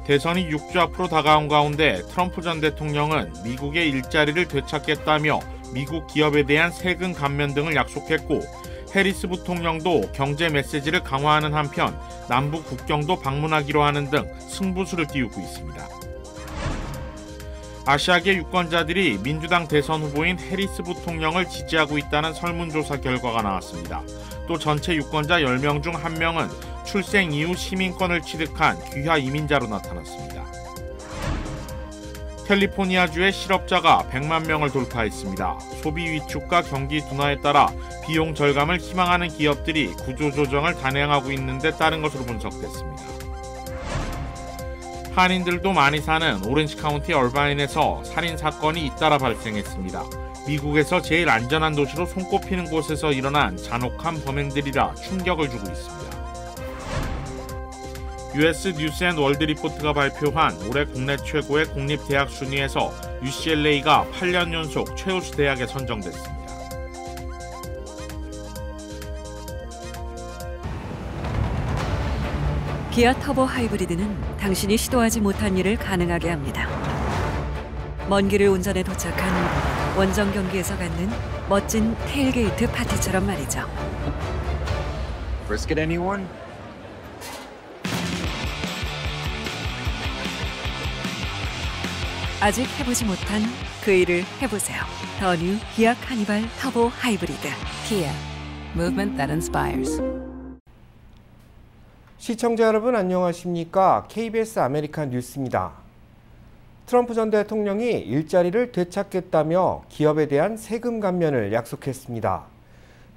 대선이 6주 앞으로 다가온 가운데 트럼프 전 대통령은 미국의 일자리를 되찾겠다며 미국 기업에 대한 세금 감면 등을 약속했고, 해리스 부통령도 경제 메시지를 강화하는 한편 남북 국경도 방문하기로 하는 등 승부수를 띄우고 있습니다. 아시아계 유권자들이 민주당 대선 후보인 해리스 부통령을 지지하고 있다는 설문조사 결과가 나왔습니다. 또 전체 유권자 10명 중 1명은 출생 이후 시민권을 취득한 귀화 이민자로 나타났습니다. 캘리포니아주의 실업자가 100만 명을 돌파했습니다. 소비 위축과 경기 둔화에 따라 비용 절감을 희망하는 기업들이 구조조정을 단행하고 있는 데 따른 것으로 분석됐습니다. 한인들도 많이 사는 오렌지 카운티 얼바인에서 살인 사건이 잇따라 발생했습니다. 미국에서 제일 안전한 도시로 손꼽히는 곳에서 일어난 잔혹한 범행들이라 충격을 주고 있습니다. US 뉴스 앤 월드 리포트가 발표한 올해 국내 최고의 공립대학 순위에서 UCLA가 8년 연속 최우수 대학에 선정됐습니다. 기아 터보 하이브리드는 당신이 시도하지 못한 일을 가능하게 합니다. 먼 길을 운전해 도착한 원정 경기에서 갖는 멋진 테일게이트 파티처럼 말이죠. Brisket anyone? 아직 해보지 못한 그 일을 해보세요. 더 뉴 기아 카니발 터보 하이브리드. 기아. Movement that inspires. 시청자 여러분 안녕하십니까? KBS 아메리칸 뉴스입니다. 트럼프 전 대통령이 일자리를 되찾겠다며 기업에 대한 세금 감면을 약속했습니다.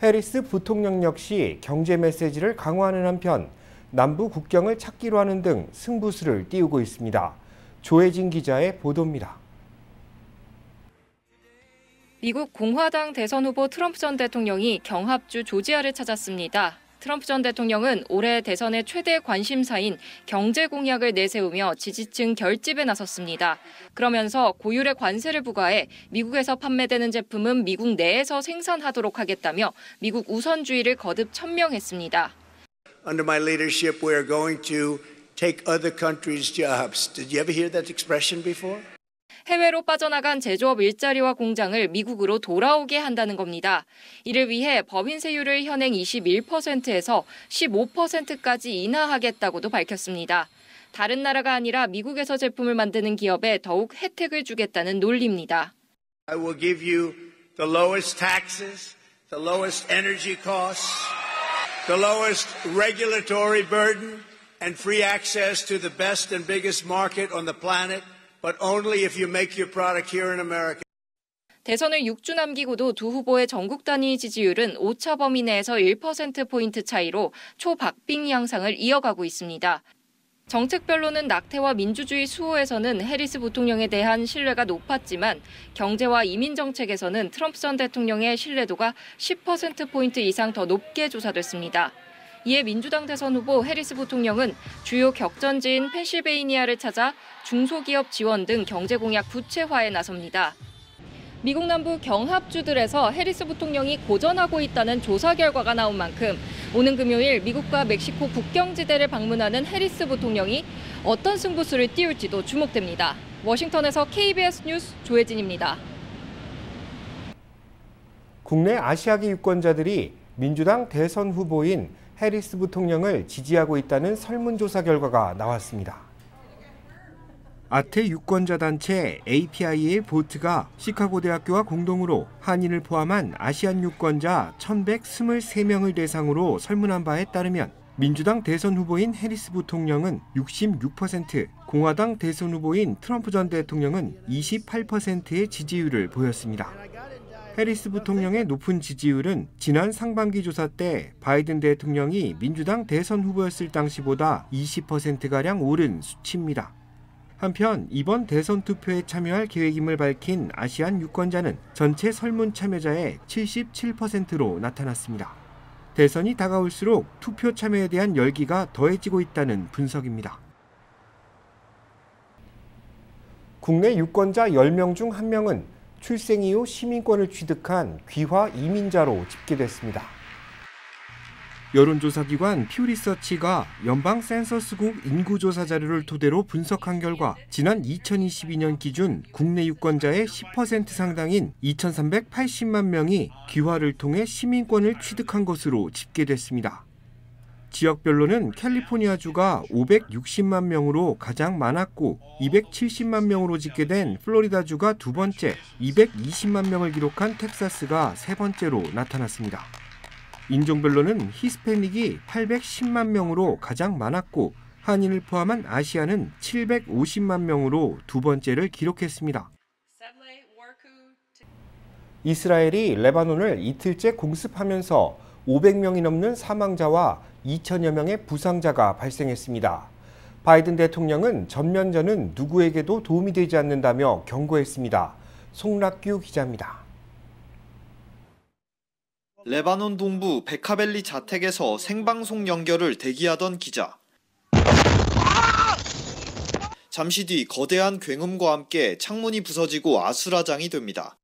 해리스 부통령 역시 경제 메시지를 강화하는 한편 남부 국경을 찾기로 하는 등 승부수를 띄우고 있습니다. 조혜진 기자의 보도입니다. 미국 공화당 대선 후보 트럼프 전 대통령이 경합주 조지아를 찾았습니다. 트럼프 전 대통령은 올해 대선의 최대 관심사인 경제 공약을 내세우며 지지층 결집에 나섰습니다. 그러면서 고율의 관세를 부과해 미국에서 판매되는 제품은 미국 내에서 생산하도록 하겠다며 미국 우선주의를 거듭 천명했습니다. Under my leadership, we are going to take other countries' jobs. Did you ever hear that expression before? 해외로 빠져나간 제조업 일자리와 공장을 미국으로 돌아오게 한다는 겁니다. 이를 위해 법인 세율을 현행 21%에서 15%까지 인하하겠다고도 밝혔습니다. 다른 나라가 아니라 미국에서 제품을 만드는 기업에 더욱 혜택을 주겠다는 논리입니다. I will give you the lowest taxes, the lowest energy costs, the lowest regulatory burden, and free access to the best and biggest market on the planet. But only if you make your product here in America. 대선을 6주 남기고도 두 후보의 전국 단위 지지율은 오차 범위 내에서 1%포인트 차이로 초박빙 양상을 이어가고 있습니다. 정책별로는 낙태와 민주주의 수호에서는 해리스 부통령에 대한 신뢰가 높았지만 경제와 이민 정책에서는 트럼프 전 대통령의 신뢰도가 10%포인트 이상 더 높게 조사됐습니다. 이에 민주당 대선 후보 해리스 부통령은 주요 격전지인 펜실베이니아를 찾아 중소기업 지원 등 경제 공약 구체화에 나섭니다. 미국 남부 경합주들에서 해리스 부통령이 고전하고 있다는 조사 결과가 나온 만큼 오는 금요일 미국과 멕시코 국경지대를 방문하는 해리스 부통령이 어떤 승부수를 띄울지도 주목됩니다. 워싱턴에서 KBS 뉴스 조혜진입니다. 국내 아시아계 유권자들이 민주당 대선 후보인 해리스 부통령을 지지하고 있다는 설문조사 결과가 나왔습니다. 아태 유권자 단체 API의 보트가 시카고 대학교와 공동으로 한인을 포함한 아시안 유권자 1,123명을 대상으로 설문한 바에 따르면 민주당 대선 후보인 해리스 부통령은 66%, 공화당 대선 후보인 트럼프 전 대통령은 28%의 지지율을 보였습니다. 해리스 부통령의 높은 지지율은 지난 상반기 조사 때 바이든 대통령이 민주당 대선 후보였을 당시보다 20%가량 오른 수치입니다. 한편 이번 대선 투표에 참여할 계획임을 밝힌 아시안 유권자는 전체 설문 참여자의 77%로 나타났습니다. 대선이 다가올수록 투표 참여에 대한 열기가 더해지고 있다는 분석입니다. 국내 유권자 10명 중 1명은 출생 이후 시민권을 취득한 귀화 이민자로 집계됐습니다. 여론조사기관 퓨리서치가 연방 센서스국 인구조사 자료를 토대로 분석한 결과 지난 2022년 기준 국내 유권자의 10% 상당인 2,380만 명이 귀화를 통해 시민권을 취득한 것으로 집계됐습니다. 지역별로는 캘리포니아주가 560만 명으로 가장 많았고 270만 명으로 집계된 플로리다주가 두 번째, 220만 명을 기록한 텍사스가 세 번째로 나타났습니다. 인종별로는 히스패닉이 810만 명으로 가장 많았고 한인을 포함한 아시아는 750만 명으로 두 번째를 기록했습니다. 이스라엘이 레바논을 이틀째 공습하면서 500명이 넘는 사망자와 2천여 명의 부상자가 발생했습니다. 바이든 대통령은 전면전은 누구에게도 도움이 되지 않는다며 경고했습니다. 송락규 기자입니다. 레바논 동부 베카벨리 자택에서 생방송 연결을 대기하던 기자. 잠시 뒤 거대한 굉음과 함께 창문이 부서지고 아수라장이 됩니다.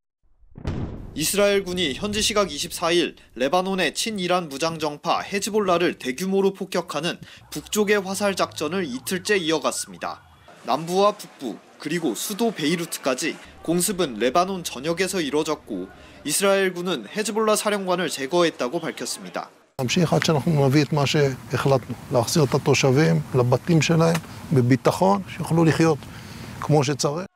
이스라엘군이 현지 시각 24일 레바논의 친이란 무장정파 헤즈볼라를 대규모로 폭격하는 북쪽의 화살 작전을 이틀째 이어갔습니다. 남부와 북부 그리고 수도 베이루트까지 공습은 레바논 전역에서 이뤄졌고 이스라엘군은 헤즈볼라 사령관을 제거했다고 밝혔습니다. נמשיך עד שאנחנו נביא את מה שהחלטנו, להחזיר את התושבים לבתים שלהם בביטחון, שיוכלו לחיות כמו שצריך.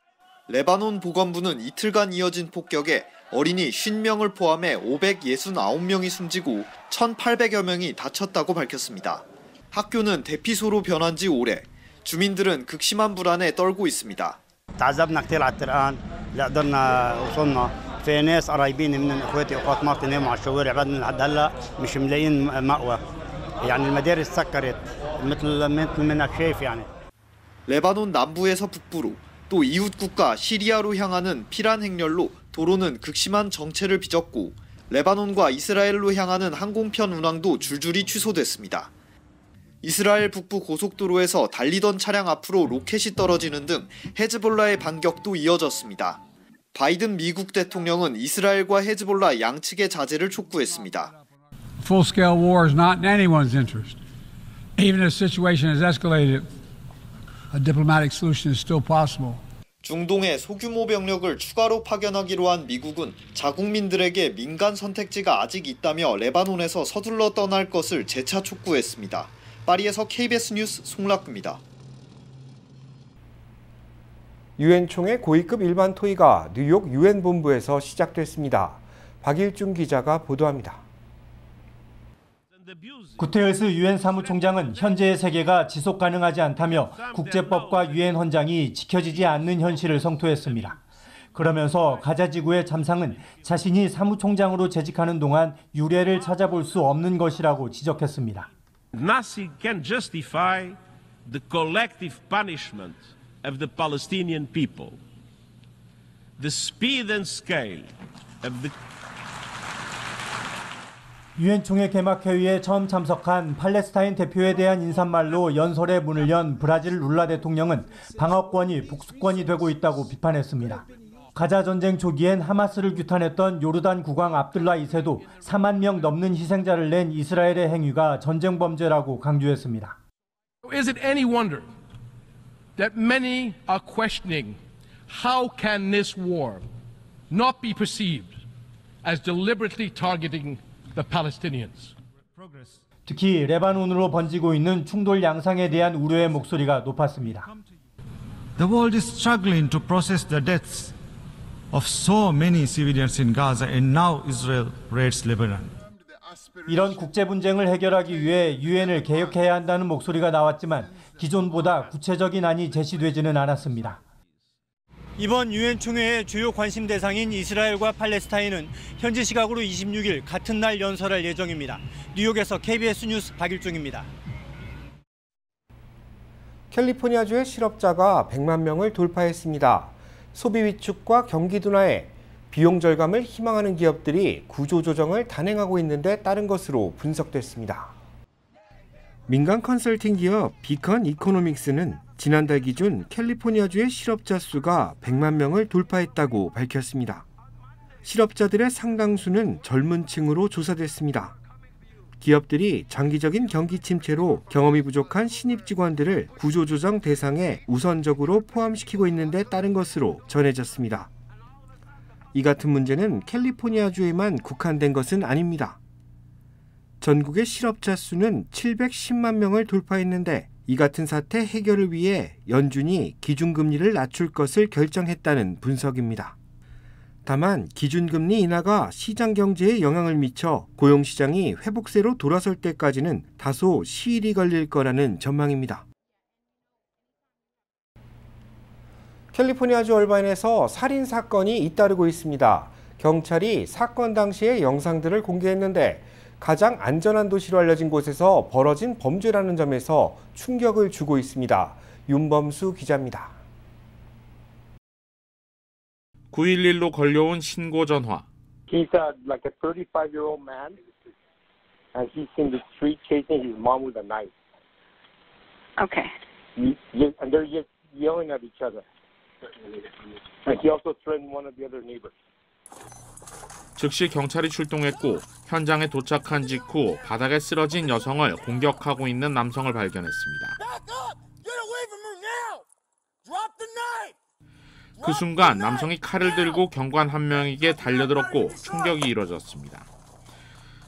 레바논 보건부는 이틀간 이어진 폭격에 어린이 50명을 포함해 569명이 숨지고 1,800여 명이 다쳤다고 밝혔습니다. 학교는 대피소로 변한 지 오래, 주민들은 극심한 불안에 떨고 있습니다. تعذبنا كثير على الترقان لا قدرنا وصلنا في ناس قرايبين من اخواتي واخوات مرتي ناموا على الشوارع بعد من لحد هلا مش ملاقيين مأوى يعني المدارس سكرت مثل ما انك شايف يعني. 레바논 남부에서 북부로 또 이웃 국가 시리아로 향하는 피란 행렬로 도로는 극심한 정체를 빚었고 레바논과 이스라엘로 향하는 항공편 운항도 줄줄이 취소됐습니다. 이스라엘 북부 고속도로에서 달리던 차량 앞으로 로켓이 떨어지는 등 헤즈볼라의 반격도 이어졌습니다. 바이든 미국 대통령은 이스라엘과 헤즈볼라 양측의 자제를 촉구했습니다. Full-scale war is not in anyone's interest. Even if the situation has escalated, a diplomatic solution is still possible. 중동에 소규모 병력을 추가로 파견하기로 한 미국은 자국민들에게 민간 선택지가 아직 있다며 레바논에서 서둘러 떠날 것을 재차 촉구했습니다. 파리에서 KBS 뉴스 송락규입니다. 유엔 총회 고위급 일반 토의가 뉴욕 유엔 본부에서 시작됐습니다. 박일중 기자가 보도합니다. 구테르스 유엔 사무총장은 현재의 세계가 지속 가능하지 않다며 국제법과 유엔 헌장이 지켜지지 않는 현실을 성토했습니다. 그러면서 가자 지구의 참상은 자신이 사무총장으로 재직하는 동안 유례를 찾아볼 수 없는 것이라고 지적했습니다. Nothing can justify the collective punishment of the Palestinian people. The speed and scale of the 유엔 총회 개막 회의에 처음 참석한 팔레스타인 대표에 대한 인사말로 연설의 문을 연 브라질 룰라 대통령은 방어권이 복수권이 되고 있다고 비판했습니다. 가자 전쟁 초기엔 하마스를 규탄했던 요르단 국왕 압둘라 2세도 4만 명 넘는 희생자를 낸 이스라엘의 행위가 전쟁 범죄라고 강조했습니다. Is it any wonder that many are questioning how can this war not be perceived as deliberately targeting the Palestinians? 특히 레바논으로 번지고 있는 충돌 양상에 대한 우려의 목소리가 높았습니다. The world is struggling to process the deaths of so many civilians in Gaza and now Israel raids Lebanon. 이런 국제 분쟁을 해결하기 위해 유엔을 개혁해야 한다는 목소리가 나왔지만 기존보다 구체적인 안이 제시되지는 않았습니다. 이번 유엔 총회의 주요 관심 대상인 이스라엘과 팔레스타인은 현지 시각으로 26일 같은 날 연설할 예정입니다. 뉴욕에서 KBS 뉴스 박일중입니다. 캘리포니아주의 실업자가 100만 명을 돌파했습니다. 소비 위축과 경기 둔화에 비용 절감을 희망하는 기업들이 구조조정을 단행하고 있는데 따른 것으로 분석됐습니다. 민간 컨설팅 기업 비컨 이코노믹스는 지난달 기준 캘리포니아주의 실업자 수가 100만 명을 돌파했다고 밝혔습니다. 실업자들의 상당수는 젊은 층으로 조사됐습니다. 기업들이 장기적인 경기 침체로 경험이 부족한 신입 직원들을 구조조정 대상에 우선적으로 포함시키고 있는 데 따른 것으로 전해졌습니다. 이 같은 문제는 캘리포니아주에만 국한된 것은 아닙니다. 전국의 실업자 수는 710만 명을 돌파했는데 이 같은 사태 해결을 위해 연준이 기준금리를 낮출 것을 결정했다는 분석입니다. 다만 기준금리 인하가 시장 경제에 영향을 미쳐 고용시장이 회복세로 돌아설 때까지는 다소 시일이 걸릴 거라는 전망입니다. 캘리포니아주 얼바인에서 살인 사건이 잇따르고 있습니다. 경찰이 사건 당시의 영상들을 공개했는데 가장 안전한 도시로 알려진 곳에서 벌어진 범죄라는 점에서 충격을 주고 있습니다. 윤범수 기자입니다. 911로 걸려온 신고 전화. He's like a 35-year-old man, and he's in the street chasing his mom with a knife. Okay. And they're just yelling at each other. And he also threatened one of the other neighbors. 즉시 경찰이 출동했고 현장에 도착한 직후 바닥에 쓰러진 여성을 공격하고 있는 남성을 발견했습니다. 그 순간 남성이 칼을 들고 경관 한 명에게 달려들었고 총격이 이뤄졌습니다.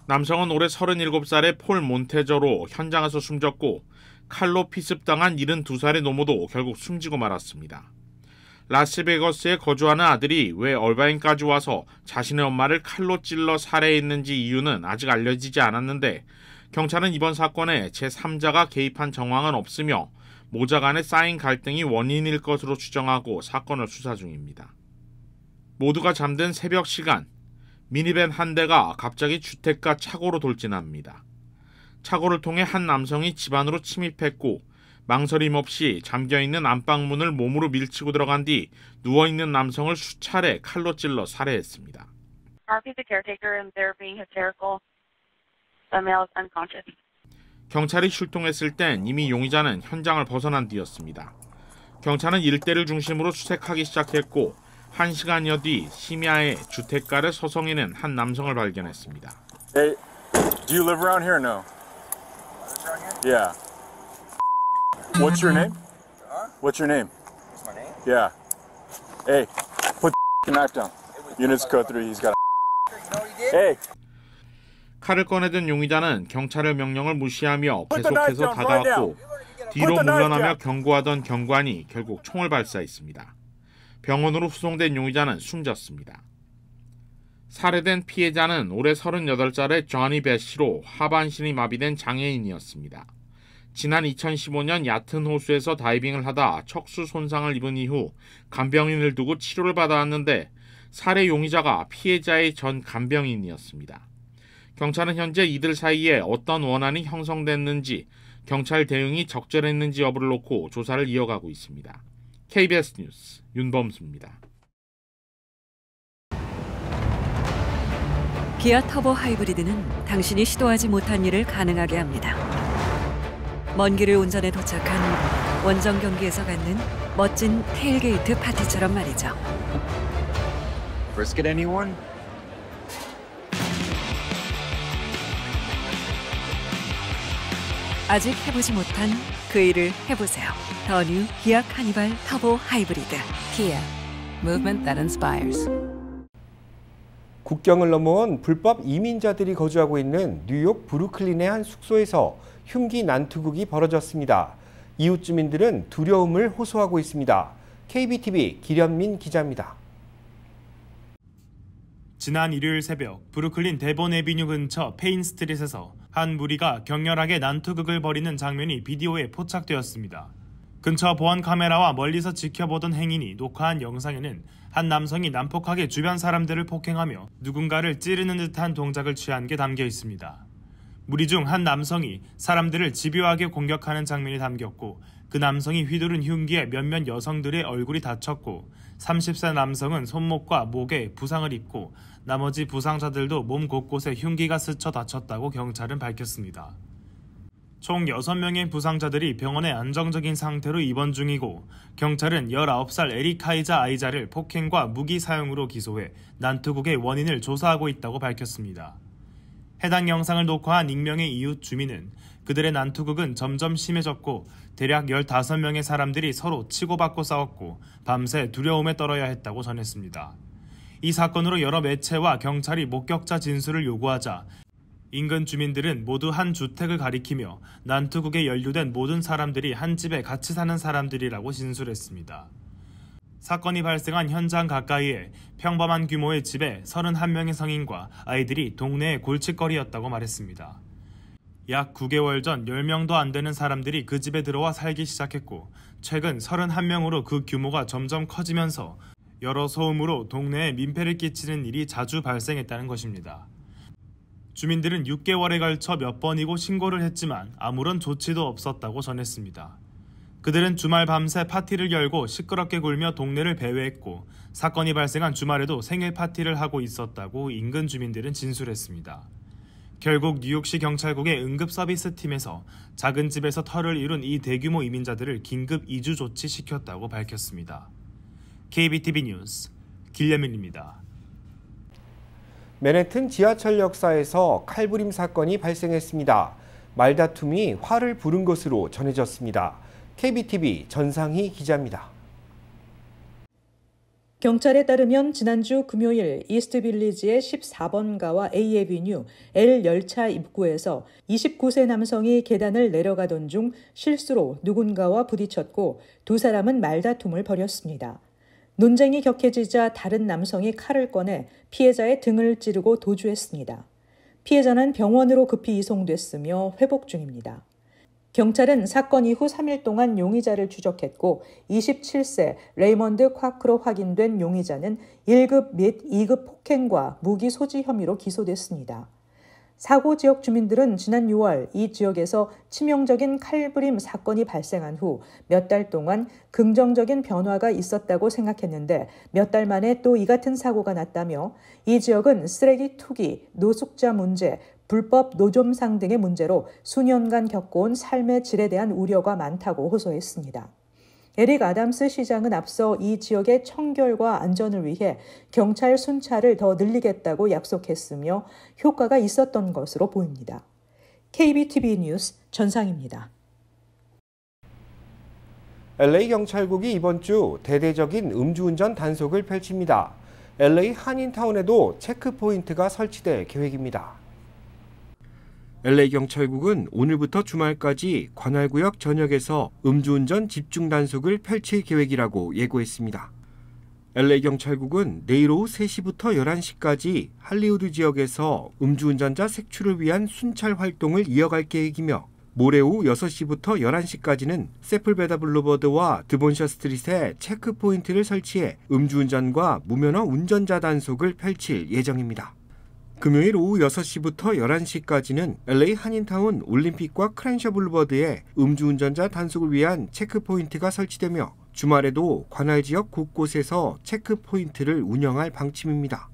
남성은 올해 37살의 폴 몬테저로 현장에서 숨졌고 칼로 피습당한 72살의 노모도 결국 숨지고 말았습니다. 라스베거스에 거주하는 아들이 왜 얼바인까지 와서 자신의 엄마를 칼로 찔러 살해했는지 이유는 아직 알려지지 않았는데 경찰은 이번 사건에 제3자가 개입한 정황은 없으며 모자 간에 쌓인 갈등이 원인일 것으로 추정하고 사건을 수사 중입니다. 모두가 잠든 새벽 시간, 미니밴 한 대가 갑자기 주택가 차고로 돌진합니다. 차고를 통해 한 남성이 집 안으로 침입했고 망설임 없이 잠겨있는 안방문을 몸으로 밀치고 들어간 뒤 누워있는 남성을 수차례 칼로 찔러 살해했습니다. Harvey's the caretaker and they're being hysterical. The male is unconscious. 경찰이 출동했을 땐 이미 용의자는 현장을 벗어난 뒤였습니다. 경찰은 일대를 중심으로 수색하기 시작했고 1시간여 뒤 심야에 주택가를 서성이는 한 남성을 발견했습니다. Hey, do you live around here or no? Yeah. What's your name? What's your name? What's my name? Yeah. Hey, put the knife down. Units code 3, he's got a... Hey! 칼을 꺼내든 용의자는 경찰의 명령을 무시하며 계속해서 다가왔고 뒤로 물러나며 경고하던 경관이 결국 총을 발사했습니다. 병원으로 후송된 용의자는 숨졌습니다. 살해된 피해자는 올해 38살의 조니 배시로 하반신이 마비된 장애인이었습니다. 지난 2015년 얕은 호수에서 다이빙을 하다 척수 손상을 입은 이후 간병인을 두고 치료를 받아왔는데 살해 용의자가 피해자의 전 간병인이었습니다. 경찰은 현재 이들 사이에 어떤 원한이 형성됐는지 경찰 대응이 적절했는지 여부를 놓고 조사를 이어가고 있습니다. KBS 뉴스 윤범수입니다. 기아 터보 하이브리드는 당신이 시도하지 못한 일을 가능하게 합니다. 먼 길을 운전해 도착한 원정 경기에서 갖는 멋진 테일게이트 파티처럼 말이죠. Brisket anyone? 아직 해보지 못한 그 일을 해보세요. 더 뉴 기아 카니발 터보 하이브리드. Kia. Movement that inspires. 국경을 넘어온 불법 이민자들이 거주하고 있는 뉴욕 브루클린의 한 숙소에서 흉기 난투극이 벌어졌습니다. 이웃 주민들은 두려움을 호소하고 있습니다. KBTV 기련민 기자입니다. 지난 일요일 새벽 브루클린 데본 애비뉴 근처 페인 스트릿에서 한 무리가 격렬하게 난투극을 벌이는 장면이 비디오에 포착되었습니다. 근처 보안 카메라와 멀리서 지켜보던 행인이 녹화한 영상에는 한 남성이 난폭하게 주변 사람들을 폭행하며 누군가를 찌르는 듯한 동작을 취한 게 담겨 있습니다. 무리 중 한 남성이 사람들을 집요하게 공격하는 장면이 담겼고 그 남성이 휘두른 흉기에 몇몇 여성들의 얼굴이 다쳤고 30세 남성은 손목과 목에 부상을 입고 나머지 부상자들도 몸 곳곳에 흉기가 스쳐 다쳤다고 경찰은 밝혔습니다. 총 6명의 부상자들이 병원에 안정적인 상태로 입원 중이고 경찰은 19살 에리카이자 아이자를 폭행과 무기 사용으로 기소해 난투극의 원인을 조사하고 있다고 밝혔습니다. 해당 영상을 녹화한 익명의 이웃 주민은 그들의 난투극은 점점 심해졌고 대략 15명의 사람들이 서로 치고받고 싸웠고 밤새 두려움에 떨어야 했다고 전했습니다. 이 사건으로 여러 매체와 경찰이 목격자 진술을 요구하자 인근 주민들은 모두 한 주택을 가리키며 난투극에 연루된 모든 사람들이 한 집에 같이 사는 사람들이라고 진술했습니다. 사건이 발생한 현장 가까이에 평범한 규모의 집에 31명의 성인과 아이들이 동네의 골칫거리였다고 말했습니다. 약 9개월 전 10명도 안 되는 사람들이 그 집에 들어와 살기 시작했고 최근 31명으로 그 규모가 점점 커지면서 여러 소음으로 동네에 민폐를 끼치는 일이 자주 발생했다는 것입니다. 주민들은 6개월에 걸쳐 몇 번이고 신고를 했지만 아무런 조치도 없었다고 전했습니다. 그들은 주말 밤새 파티를 열고 시끄럽게 굴며 동네를 배회했고 사건이 발생한 주말에도 생일 파티를 하고 있었다고 인근 주민들은 진술했습니다. 결국 뉴욕시 경찰국의 응급서비스팀에서 작은 집에서 터를 이룬 이 대규모 이민자들을 긴급 이주 조치시켰다고 밝혔습니다. KBTV 뉴스 길레민입니다. 맨해튼 지하철 역사에서 칼부림 사건이 발생했습니다. 말다툼이 화를 부른 것으로 전해졌습니다. KBTV 전상희 기자입니다. 경찰에 따르면 지난주 금요일 이스트빌리지의 14번가와 A애비뉴 L 열차 입구에서 29세 남성이 계단을 내려가던 중 실수로 누군가와 부딪혔고 두 사람은 말다툼을 벌였습니다. 논쟁이 격해지자 다른 남성이 칼을 꺼내 피해자의 등을 찌르고 도주했습니다. 피해자는 병원으로 급히 이송됐으며 회복 중입니다. 경찰은 사건 이후 3일 동안 용의자를 추적했고 27세 레이먼드 쿼크로 확인된 용의자는 1급 및 2급 폭행과 무기 소지 혐의로 기소됐습니다. 사고 지역 주민들은 지난 6월 이 지역에서 치명적인 칼부림 사건이 발생한 후 몇 달 동안 긍정적인 변화가 있었다고 생각했는데 몇 달 만에 또 이 같은 사고가 났다며 이 지역은 쓰레기 투기, 노숙자 문제, 불법 노점상 등의 문제로 수년간 겪어온 삶의 질에 대한 우려가 많다고 호소했습니다. 에릭 아담스 시장은 앞서 이 지역의 청결과 안전을 위해 경찰 순찰을 더 늘리겠다고 약속했으며 효과가 있었던 것으로 보입니다. KBTV 뉴스 전상입니다. LA 경찰국이 이번 주 대대적인 음주운전 단속을 펼칩니다. LA 한인타운에도 체크포인트가 설치될 계획입니다. LA 경찰국은 오늘부터 주말까지 관할구역 전역에서 음주운전 집중 단속을 펼칠 계획이라고 예고했습니다. LA 경찰국은 내일 오후 3시부터 11시까지 할리우드 지역에서 음주운전자 색출을 위한 순찰 활동을 이어갈 계획이며 모레 오후 6시부터 11시까지는 세플베다 블루버드와 드본셔 스트릿에 체크포인트를 설치해 음주운전과 무면허 운전자 단속을 펼칠 예정입니다. 금요일 오후 6시부터 11시까지는 LA 한인타운 올림픽과 크랜셔 블루버드에 음주운전자 단속을 위한 체크포인트가 설치되며 주말에도 관할 지역 곳곳에서 체크포인트를 운영할 방침입니다.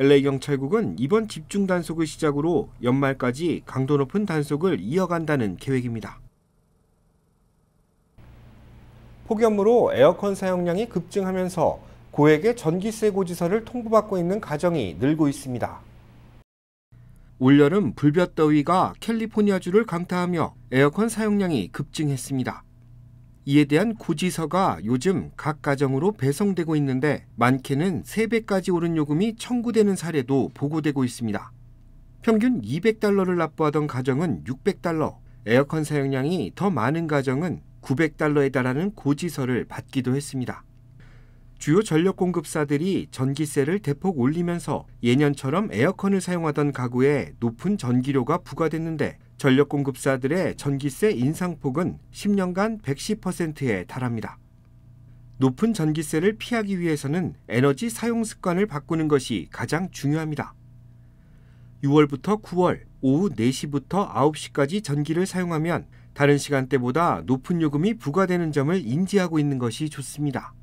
LA 경찰국은 이번 집중 단속을 시작으로 연말까지 강도 높은 단속을 이어간다는 계획입니다. 폭염으로 에어컨 사용량이 급증하면서 고액의 전기세 고지서를 통보받고 있는 가정이 늘고 있습니다. 올여름 불볕더위가 캘리포니아주를 강타하며 에어컨 사용량이 급증했습니다. 이에 대한 고지서가 요즘 각 가정으로 배송되고 있는데 많게는 3배까지 오른 요금이 청구되는 사례도 보고되고 있습니다. 평균 $200를 납부하던 가정은 $600, 에어컨 사용량이 더 많은 가정은 $900에 달하는 고지서를 받기도 했습니다. 주요 전력 공급사들이 전기세를 대폭 올리면서 예년처럼 에어컨을 사용하던 가구에 높은 전기료가 부과됐는데 전력 공급사들의 전기세 인상폭은 10년간 110%에 달합니다. 높은 전기세를 피하기 위해서는 에너지 사용 습관을 바꾸는 것이 가장 중요합니다. 6월부터 9월 오후 4시부터 9시까지 전기를 사용하면 다른 시간대보다 높은 요금이 부과되는 점을 인지하고 있는 것이 좋습니다.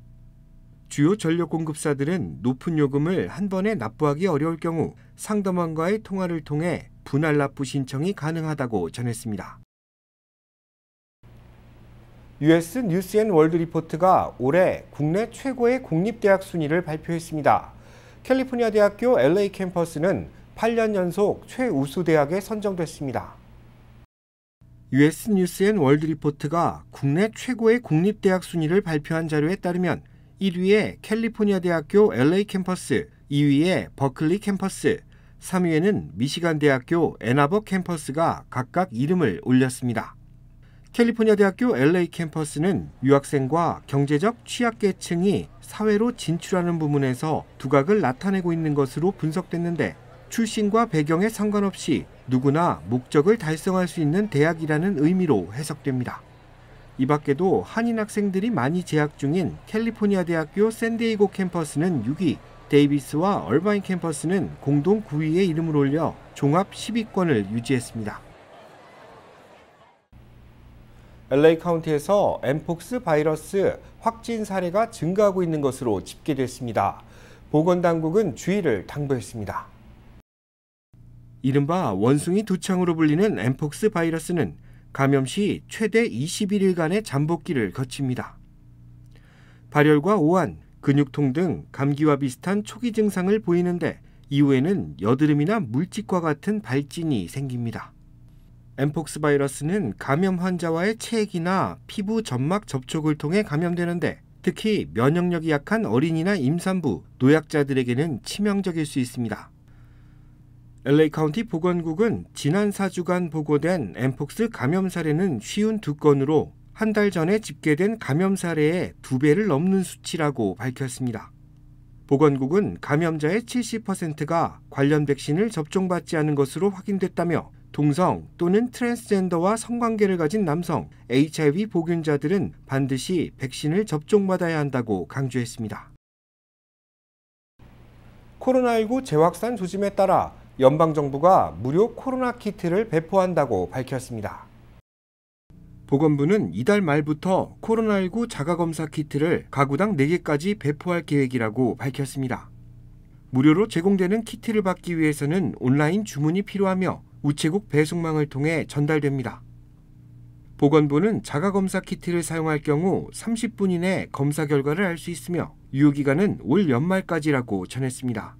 주요 전력 공급사들은 높은 요금을 한 번에 납부하기 어려울 경우 상담원과의 통화를 통해 분할 납부 신청이 가능하다고 전했습니다. US 뉴스 앤 월드 리포트가 올해 국내 최고의 공립대학 순위를 발표했습니다. 캘리포니아 대학교 LA 캠퍼스는 8년 연속 최우수 대학에 선정됐습니다. US 뉴스 앤 월드 리포트가 국내 최고의 공립대학 순위를 발표한 자료에 따르면 1위에 캘리포니아 대학교 LA 캠퍼스, 2위에 버클리 캠퍼스, 3위에는 미시간 대학교 애나버 캠퍼스가 각각 이름을 올렸습니다. 캘리포니아 대학교 LA 캠퍼스는 유학생과 경제적 취약계층이 사회로 진출하는 부문에서 두각을 나타내고 있는 것으로 분석됐는데, 출신과 배경에 상관없이 누구나 목적을 달성할 수 있는 대학이라는 의미로 해석됩니다. 이 밖에도 한인 학생들이 많이 재학 중인 캘리포니아 대학교 샌디에이고 캠퍼스는 6위, 데이비스와 얼바인 캠퍼스는 공동 9위에 이름을 올려 종합 10위권을 유지했습니다. LA 카운티에서 엠폭스 바이러스 확진 사례가 증가하고 있는 것으로 집계됐습니다. 보건당국은 주의를 당부했습니다. 이른바 원숭이 두창으로 불리는 엠폭스 바이러스는 감염 시 최대 21일간의 잠복기를 거칩니다. 발열과 오한, 근육통 등 감기와 비슷한 초기 증상을 보이는데 이후에는 여드름이나 물집과 같은 발진이 생깁니다. 엠폭스 바이러스는 감염 환자와의 체액이나 피부 점막 접촉을 통해 감염되는데 특히 면역력이 약한 어린이나 임산부, 노약자들에게는 치명적일 수 있습니다. LA 카운티 보건국은 지난 4주간 보고된 엠폭스 감염 사례는 52건으로 한 달 전에 집계된 감염 사례의 2배를 넘는 수치라고 밝혔습니다. 보건국은 감염자의 70%가 관련 백신을 접종받지 않은 것으로 확인됐다며 동성 또는 트랜스젠더와 성관계를 가진 남성, HIV 보균자들은 반드시 백신을 접종받아야 한다고 강조했습니다. 코로나19 재확산 조짐에 따라 연방정부가 무료 코로나 키트를 배포한다고 밝혔습니다. 보건부는 이달 말부터 코로나19 자가검사 키트를 가구당 4개까지 배포할 계획이라고 밝혔습니다. 무료로 제공되는 키트를 받기 위해서는 온라인 주문이 필요하며 우체국 배송망을 통해 전달됩니다. 보건부는 자가검사 키트를 사용할 경우 30분 이내 검사 결과를 알 수 있으며 유효기간은 올 연말까지라고 전했습니다.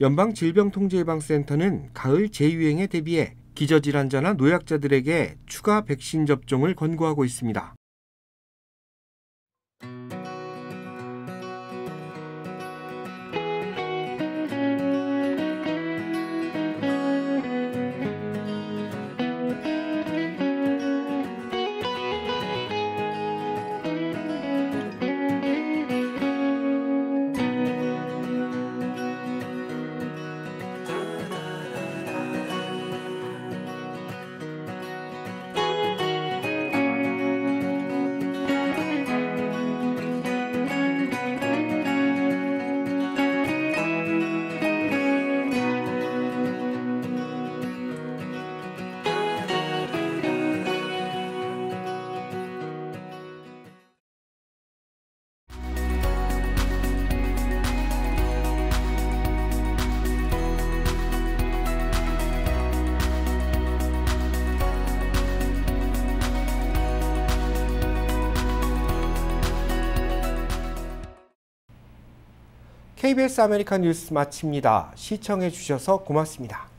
연방질병통제예방센터는 가을 재유행에 대비해 기저질환자나 노약자들에게 추가 백신 접종을 권고하고 있습니다. KBS 아메리칸 뉴스 마칩니다. 시청해 주셔서 고맙습니다.